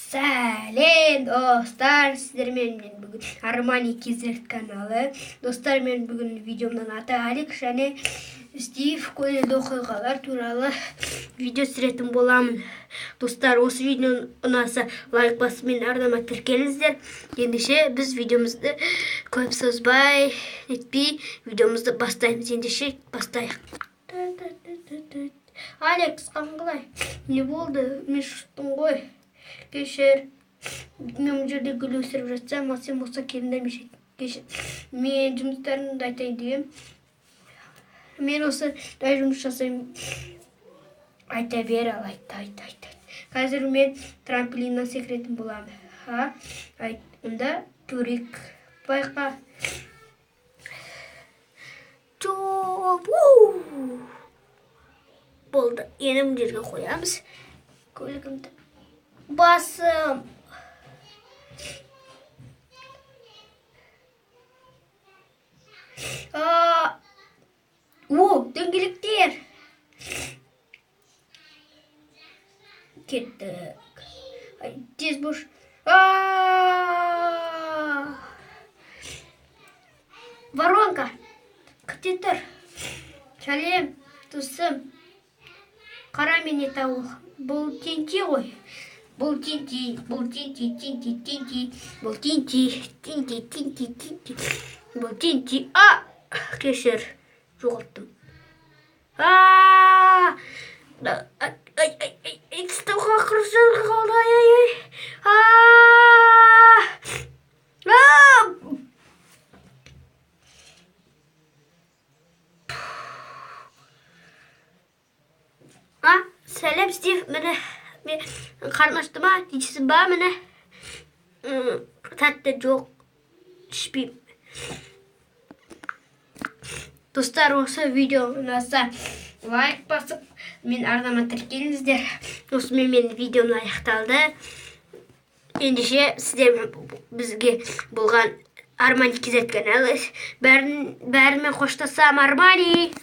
Сәлем достар, сіздермен бүгін Армани KZ каналы. Достар, мен бүгін видеомның аты Алик және Стив көңілді оқиғалар туралы видео түсіретін боламын. Достар, осы видеоны ұнаса лайк басып мен арнама тіркеліңіздер. Ендеше біз видеомызды көп созбай етпей видеомызды бастаймыз. Ендеше бастайық. Алекс, қаңғылай. Не болды? Мен шыттым ғой. Кешір. Мен жерде гүл өсіріп жатсам, сен болса келіндемешек. Кешір. Мен жұмыстарымды айтайын дегем. Мен осы дай жұмыс жасаймын. Айта бер, ал айта. Қазір мен трамплиннен секіретін боламын. Онда көрейік. Байқа. Болды. Енді бұл жерге қоямыз. Көлігімді. Басым. Дөңгелектер. Кеттік. Тез бош. Воронка. Күте тұр. Шалем, тұсым. Қара мене тауық. Бұл тенти ғой. Бұл тенти. Кешір. Жоғалттым. Стауға қыршын қалды. Сәлем, Стив. Мені қарны ашты ма? Дейсің ба мені? Тәтті жоқ. Ішпейм. Достар, осы видео ұнаса лайк басып, мен арнама тіркеліңіздер. Осымен мен видеом аяқталды. Ендеше сіздер бізге болған Армани KZ каналы. Бәрімен қоштасам, Армани!